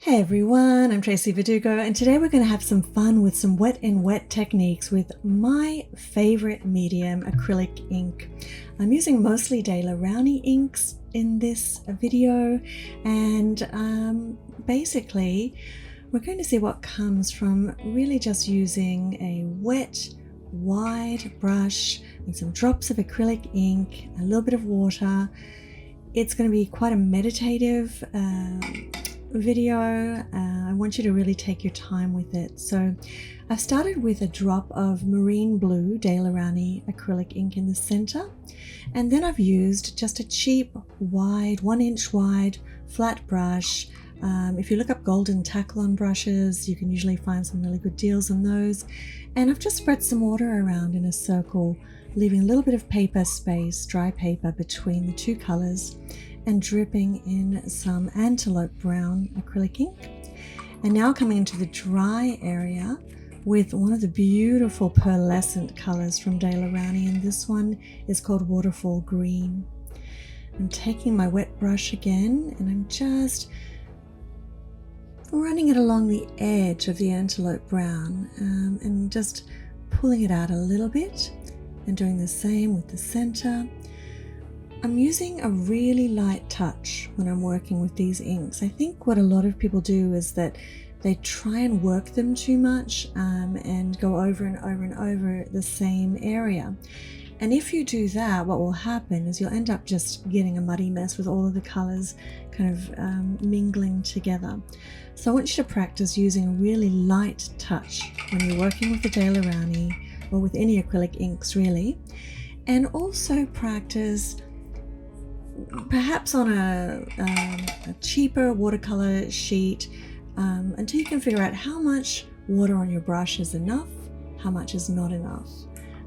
Hey everyone, I'm Tracy Verdugo, and today we're going to have some fun with some wet and wet techniques with my favorite medium, acrylic ink. I'm using mostly Daler Rowney inks in this video, and basically we're going to see what comes from really just using a wet, wide brush and some drops of acrylic ink, a little bit of water. It's going to be quite a meditative video. I want you to really take your time with it. So I've started with a drop of marine blue Daler Rowney acrylic ink in the center, and then I've used just a cheap wide 1 inch wide flat brush. If you look up golden Taklon brushes, you can usually find some really good deals on those, and I've just spread some water around in a circle, leaving a little bit of paper space, dry paper, between the two colors, and dripping in some antelope brown acrylic ink. And now coming into the dry area with one of the beautiful pearlescent colors from Daler Rowney, and this one is called Waterfall Green. I'm taking my wet brush again, and I'm just running it along the edge of the antelope brown, and just pulling it out a little bit, and doing the same with the center. I'm using a really light touch when I'm working with these inks. I think what a lot of people do is that they try and work them too much, and go over and over and over the same area. And if you do that, what will happen is you'll end up just getting a muddy mess with all of the colors kind of mingling together. So I want you to practice using a really light touch when you're working with the Daler Rowney or with any acrylic inks really, and also practice perhaps on a cheaper watercolor sheet until you can figure out how much water on your brush is enough, how much is not enough.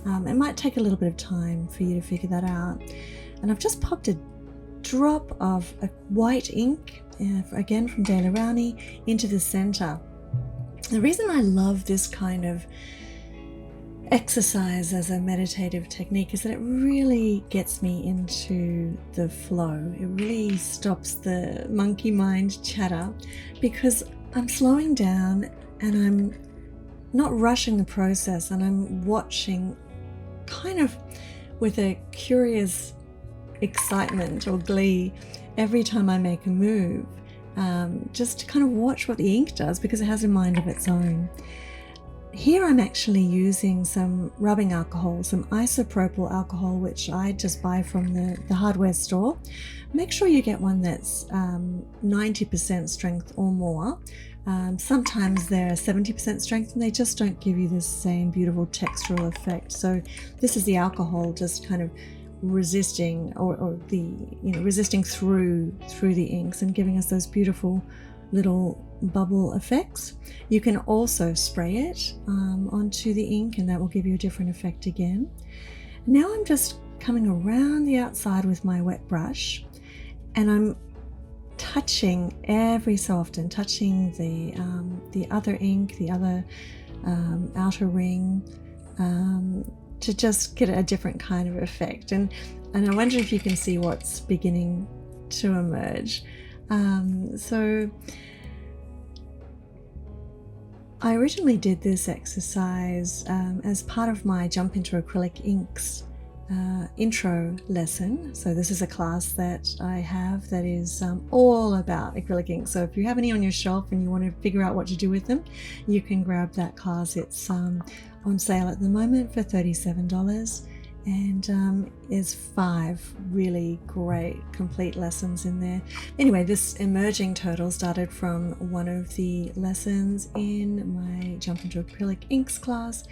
It might take a little bit of time for you to figure that out. And I've just popped a drop of a white ink, again from Daler Rowney, into the center. The reason I love this kind of exercise as a meditative technique is that it really gets me into the flow. It really stops the monkey mind chatter, because I'm slowing down and I'm not rushing the process, and I'm watching kind of with a curious excitement or glee every time I make a move, just to kind of watch what the ink does, because it has a mind of its own. Here I'm actually using some rubbing alcohol, some isopropyl alcohol, which I just buy from the hardware store. Make sure you get one that's 90% strength or more. Sometimes they're 70% strength and they just don't give you this same beautiful textural effect. So this is the alcohol just kind of resisting resisting through the inks and giving us those beautiful little bubble effects. You can also spray it onto the ink, and that will give you a different effect again. Now I'm just coming around the outside with my wet brush, and I'm touching every so often, touching the other ink, the other outer ring, to just get a different kind of effect. And I wonder if you can see what's beginning to emerge. So I originally did this exercise as part of my Jump into Acrylic Inks intro lesson. So this is a class that I have that is all about acrylic ink. So if you have any on your shelf and you want to figure out what to do with them, you can grab that class. It's on sale at the moment for $37. And there's 5 really great complete lessons in there. Anyway, this emerging turtle started from one of the lessons in my Jump into Acrylic Inks class,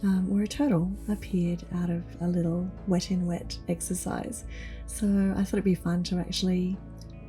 where a turtle appeared out of a little wet in wet exercise. So I thought it'd be fun to actually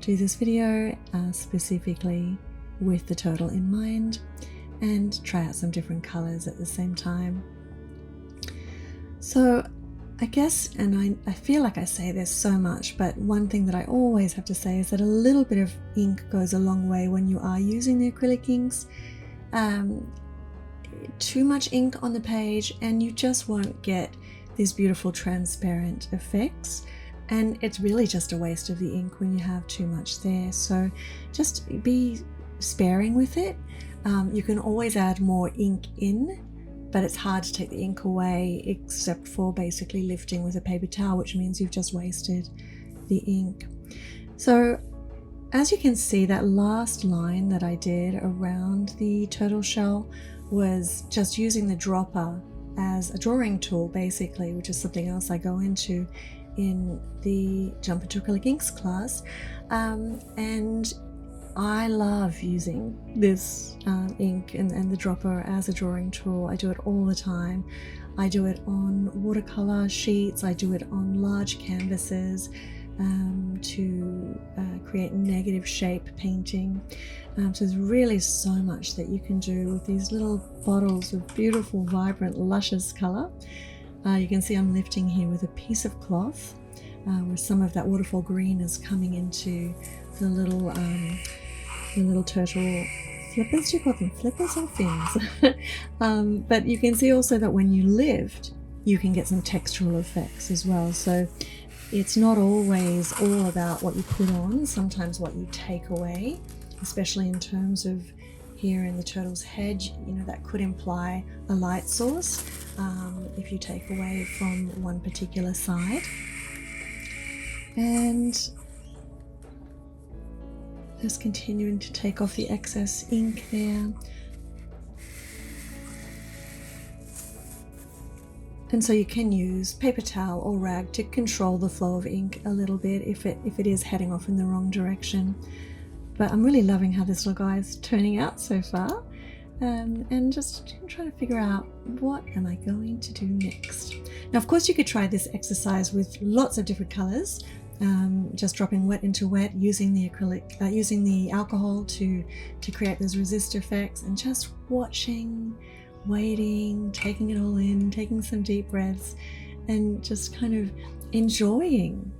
do this video specifically with the turtle in mind, and try out some different colors at the same time. So I guess, and I feel like I say this so much, but one thing that I always have to say is that a little bit of ink goes a long way when you are using the acrylic inks. Too much ink on the page and you just won't get these beautiful transparent effects, and it's really just a waste of the ink when you have too much there. So just be sparing with it. You can always add more ink in, but it's hard to take the ink away except for basically lifting with a paper towel, which means you've just wasted the ink. So as you can see, that last line that I did around the turtle shell was just using the dropper as a drawing tool, basically, which is something else I go into in the Jump into Acrylic Inks class. And I love using this ink and the dropper as a drawing tool. I do it all the time. I do it on watercolor sheets, I do it on large canvases to create negative shape painting. So there's really so much that you can do with these little bottles of beautiful, vibrant, luscious color. You can see I'm lifting here with a piece of cloth where some of that waterfall green is coming into the little turtle flippers. Do you call them flippers or fins? But you can see also that when you lift, you can get some textural effects as well. So it's not always all about what you put on, sometimes what you take away, especially in terms of here in the turtle's head, you know, that could imply a light source if you take away from one particular side. And just continuing to take off the excess ink there. And so you can use paper towel or rag to control the flow of ink a little bit if it is heading off in the wrong direction. But I'm really loving how this little guy is turning out so far, and just trying to figure out what am I going to do next. Now, of course, you could try this exercise with lots of different colors. Just dropping wet into wet, using the acrylic, using the alcohol to create those resist effects, and just watching, waiting, taking it all in, taking some deep breaths, and just kind of enjoying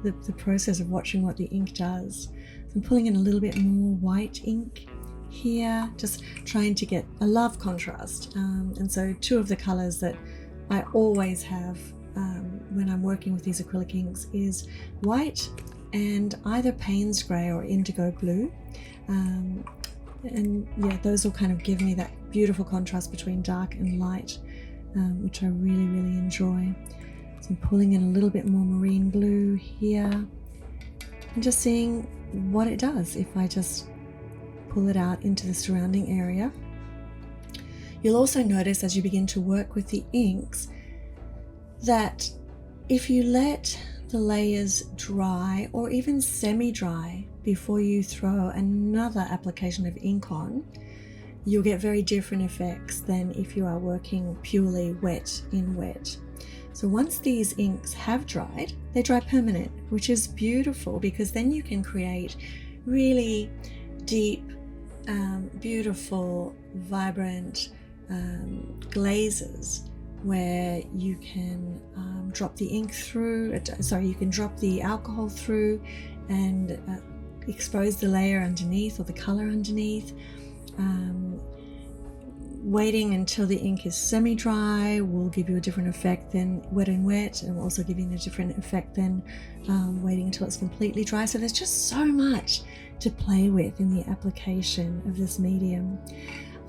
the process of watching what the ink does. So I'm pulling in a little bit more white ink here, just trying to get a love contrast. And so two of the colors that I always have when I'm working with these acrylic inks is white and either Payne's grey or indigo blue. And yeah, those will kind of give me that beautiful contrast between dark and light, which I really, really enjoy. So I'm pulling in a little bit more marine blue here and just seeing what it does if I just pull it out into the surrounding area. You'll also notice as you begin to work with the inks that if you let the layers dry or even semi-dry before you throw another application of ink on, you'll get very different effects than if you are working purely wet in wet. So once these inks have dried, they dry permanent, which is beautiful because then you can create really deep, beautiful, vibrant glazes where you can drop the ink through, you can drop the alcohol through and expose the layer underneath or the color underneath. Waiting until the ink is semi-dry will give you a different effect than wet and wet, and will also give you a different effect than waiting until it's completely dry. So there's just so much to play with in the application of this medium.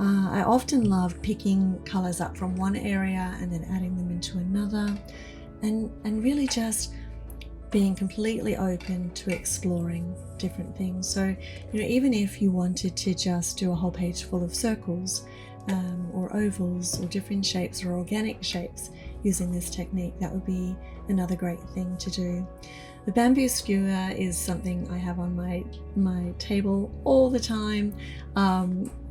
I often love picking colors up from one area and then adding them into another, and really just being completely open to exploring different things. So, you know, even if you wanted to just do a whole page full of circles or ovals or different shapes or organic shapes using this technique, that would be another great thing to do. The bamboo skewer is something I have on my table all the time.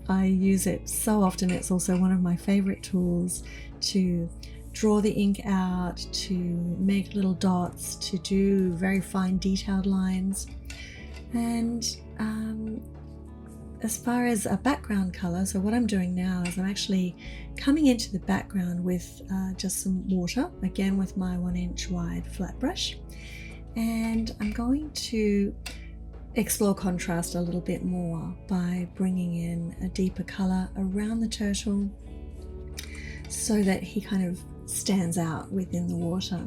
I use it so often. It's also one of my favorite tools to draw the ink out, to make little dots, to do very fine detailed lines. And as far as a background color, so what I'm doing now is I'm actually coming into the background with just some water, again with my 1-inch wide flat brush, and I'm going to explore contrast a little bit more by bringing in a deeper color around the turtle so that he kind of stands out within the water.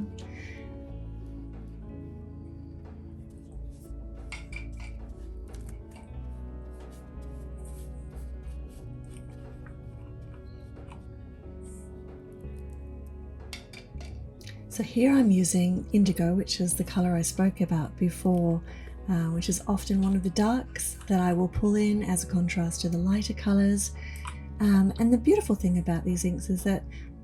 So here I'm using indigo, which is the color I spoke about before, which is often one of the darks that I will pull in as a contrast to the lighter colors. And the beautiful thing about these inks is that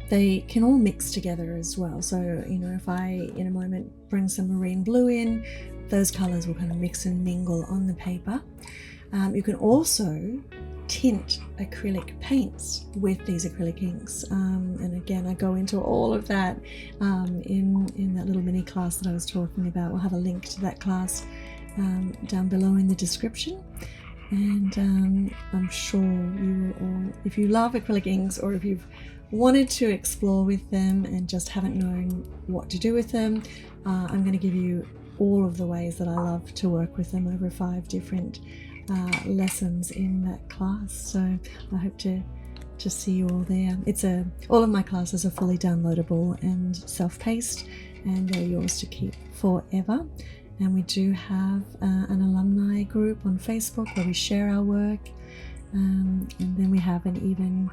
they can all mix together as well. So, you know, if I in a moment bring some marine blue in, those colors will kind of mix and mingle on the paper. You can also tint acrylic paints with these acrylic inks, and again I go into all of that in that little mini class that I was talking about. We'll have a link to that class down below in the description, and I'm sure you will all, if you love acrylic inks or if you've wanted to explore with them and just haven't known what to do with them, I'm going to give you all of the ways that I love to work with them over 5 different lessons in that class. So I hope to see you all there. All of my classes are fully downloadable and self-paced, and they're yours to keep forever. And we do have an alumni group on Facebook where we share our work, and then we have an even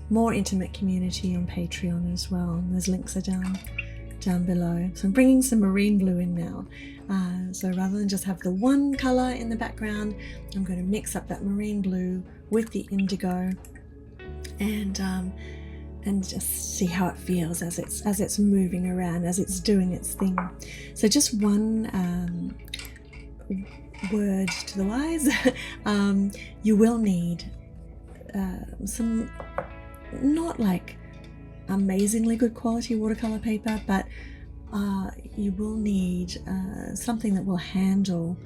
more intimate community on Patreon as well, and those links are down below. So I'm bringing some marine blue in now. So rather than just have the one color in the background, I'm going to mix up that marine blue with the indigo, and just see how it feels as it's moving around, as it's doing its thing. So just one word to the wise, you will need some not like amazingly good quality watercolor paper, but you will need something that will handle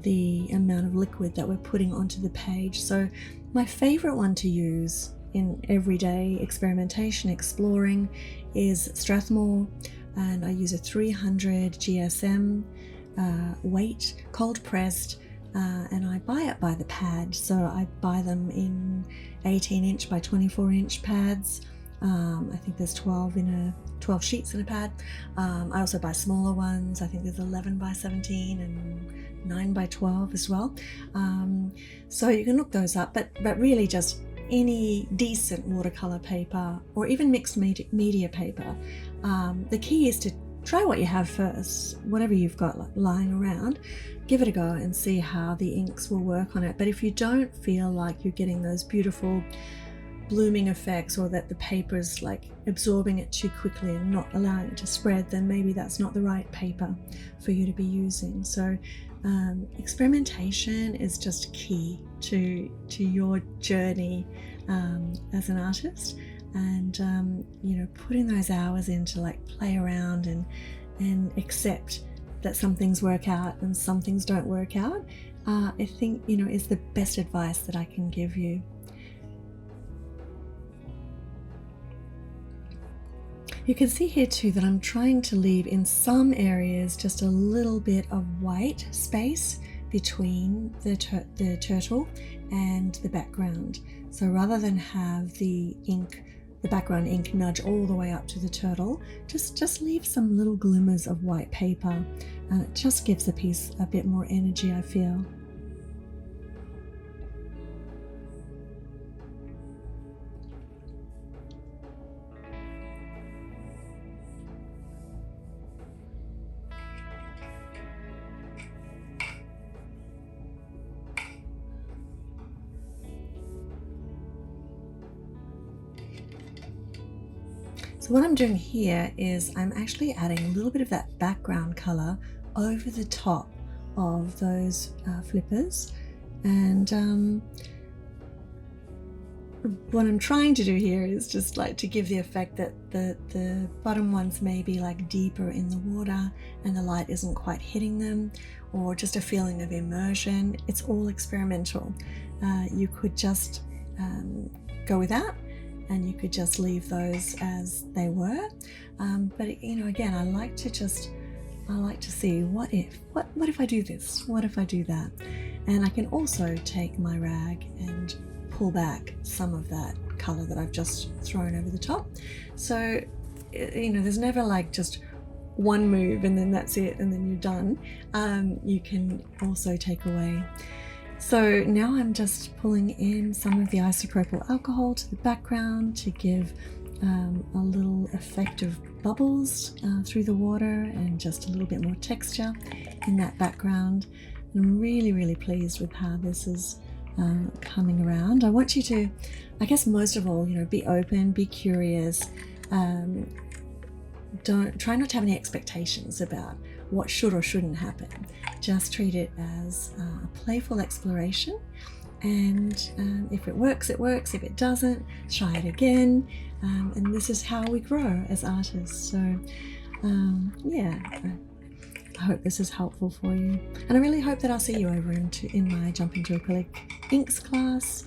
the amount of liquid that we're putting onto the page. So my favorite one to use in everyday experimentation, exploring, is Strathmore, and I use a 300 GSM weight, cold pressed, and I buy it by the pad. So I buy them in 18-inch by 24-inch pads. I think there's 12 sheets in a pad. I also buy smaller ones. I think there's 11 by 17 and 9 by 12 as well. So you can look those up, but really just any decent watercolor paper or even mixed media paper. The key is to try what you have first, whatever you've got lying around. Give it a go and see how the inks will work on it. But if you don't feel like you're getting those beautiful blooming effects, or that the paper's like absorbing it too quickly and not allowing it to spread, then maybe that's not the right paper for you to be using. So experimentation is just key to your journey as an artist, and you know, putting those hours in to like play around and accept that some things work out and some things don't work out, I think, you know, is the best advice that I can give you. You can see here too that I'm trying to leave in some areas just a little bit of white space between the turtle and the background. So rather than have the background ink nudge all the way up to the turtle, just leave some little glimmers of white paper, and it just gives the piece a bit more energy, I feel. So what I'm doing here is I'm actually adding a little bit of that background color over the top of those flippers, and what I'm trying to do here is just like to give the effect that the bottom ones may be like deeper in the water and the light isn't quite hitting them, or just a feeling of immersion. It's all experimental. You could just go with that, and you could just leave those as they were. But you know, again, I like to see what if I do this? What if I do that? And I can also take my rag and pull back some of that color that I've just thrown over the top. So, you know, there's never like just one move and then that's it and then you're done. You can also take away. So now I'm just pulling in some of the isopropyl alcohol to the background to give a little effect of bubbles through the water and just a little bit more texture in that background. I'm really, really pleased with how this is coming around. I want you to, I guess most of all, be open, be curious. Try not to have any expectations about what should or shouldn't happen. Just treat it as a playful exploration, and if it works, it works. If it doesn't, try it again. And this is how we grow as artists. So yeah, I hope this is helpful for you, and I really hope that I'll see you over in my Jump into Acrylic Inks class.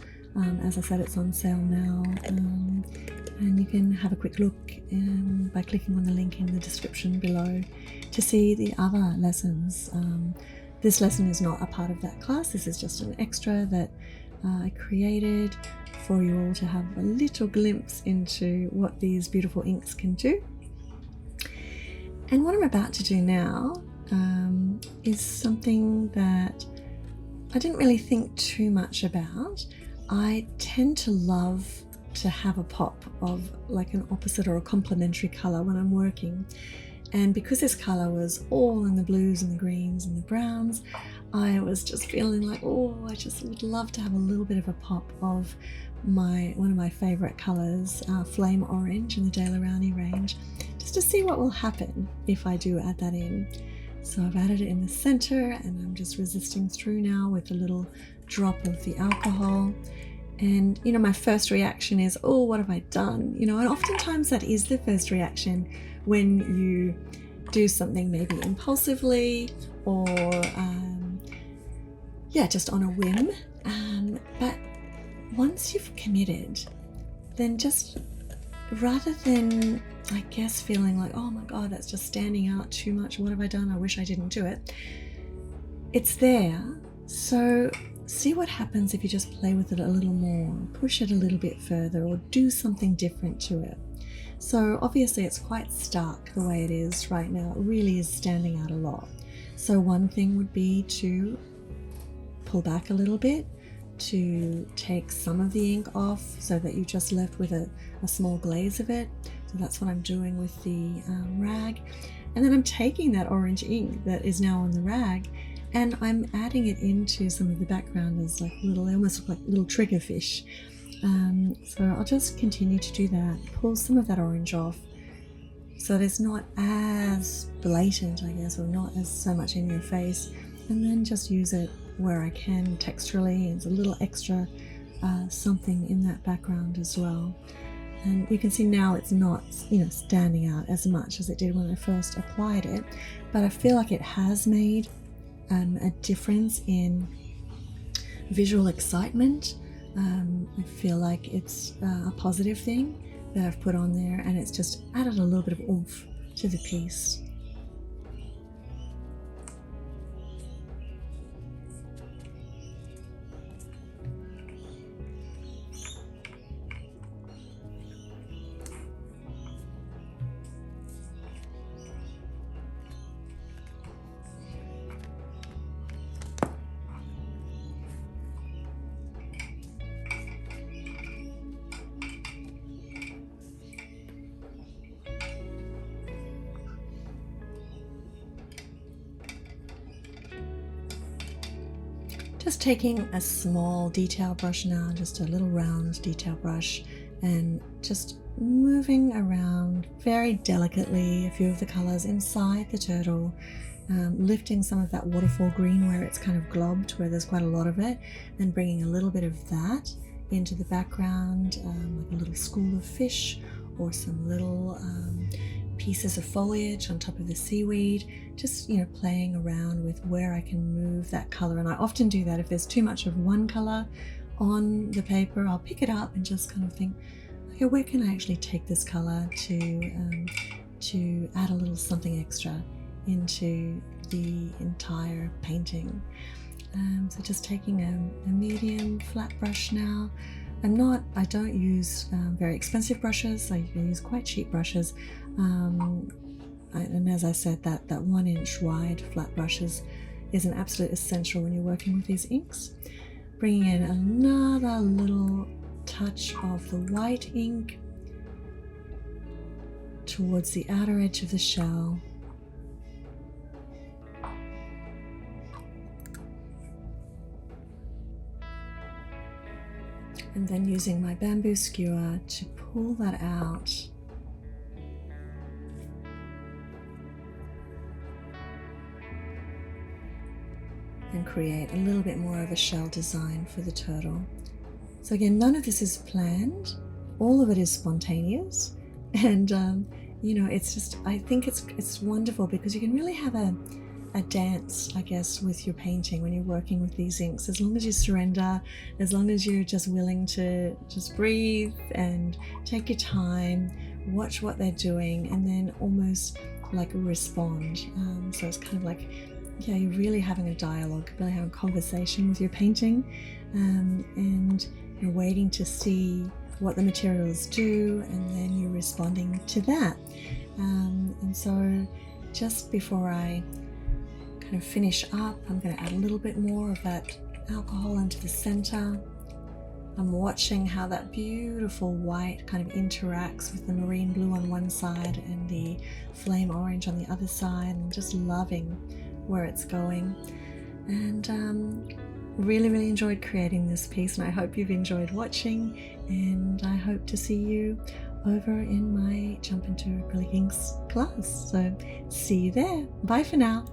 As I said, it's on sale now, and you can have a quick look by clicking on the link in the description below to see the other lessons. This lesson is not a part of that class. This is just an extra that I created for you all to have a little glimpse into what these beautiful inks can do. And what I'm about to do now is something that I didn't really think too much about. I tend to love to have a pop of like an opposite or a complementary color when I'm working. And because this color was all in the blues and the greens and the browns, I was just feeling like, oh, I just would love to have a little bit of a pop of one of my favorite colors, Flame Orange in the Dale Arowney range, just to see what will happen if I do add that in. So I've added it in the center, and I'm just resisting through now with a little drop of the alcohol. And my first reaction is, oh, what have I done? And oftentimes that is the first reaction when you do something maybe impulsively or just on a whim. But once you've committed, then just rather than, I guess, feeling like, oh my God, that's just standing out too much, what have I done? I wish I didn't do it. It's there. So see what happens if you just play with it a little more, push it a little bit further, or do something different to it. So obviously it's quite stark the way it is right now. It really is standing out a lot. So one thing would be to pull back a little bit, to take some of the ink off so that you're just left with a small glaze of it. So that's what I'm doing with the rag. And then I'm taking that orange ink that is now on the rag, and I'm adding it into some of the background as like they almost look like little triggerfish. So I'll just continue to do that, pull some of that orange off so that it's not as blatant, I guess, or not as so much in your face, and then just use it where I can texturally. It's a little extra something in that background as well. And you can see now it's not, standing out as much as it did when I first applied it, but I feel like it has made a difference in visual excitement. I feel like it's a positive thing that I've put on there, and it's just added a little bit of oomph to the piece. Just taking a small detail brush now, just a little round detail brush, and just moving around very delicately a few of the colors inside the turtle, lifting some of that waterfall green where it's kind of globbed, where there's quite a lot of it, and bringing a little bit of that into the background, like a little school of fish or some little pieces of foliage on top of the seaweed, just playing around with where I can move that color. And I often do that if there's too much of one color on the paper. I'll pick it up and just kind of think, okay, where can I actually take this color to add a little something extra into the entire painting. So just taking a medium flat brush now. I don't use very expensive brushes. I use quite cheap brushes. And as I said, that 1 inch wide flat brushes is an absolute essential when you're working with these inks. Bringing in another little touch of the white ink, towards the outer edge of the shell. And then using my bamboo skewer to pull that out. And create a little bit more of a shell design for the turtle. So again, none of this is planned. All of it is spontaneous. And, you know, it's just, I think it's wonderful because you can really have a dance, I guess, with your painting when you're working with these inks, as long as you surrender, as long as you're just willing to just breathe and take your time, watch what they're doing, and then almost like respond. So it's kind of like, yeah, you're really having a dialogue, really having a conversation with your painting, and you're waiting to see what the materials do, and then you're responding to that. And so just before I kind of finish up, I'm going to add a little bit more of that alcohol into the center. I'm watching how that beautiful white kind of interacts with the marine blue on one side and the flame orange on the other side, and just loving where it's going. And really enjoyed creating this piece, and I hope you've enjoyed watching, and I hope to see you over in my Jump into Acrylic Inks class. So see you there. Bye for now.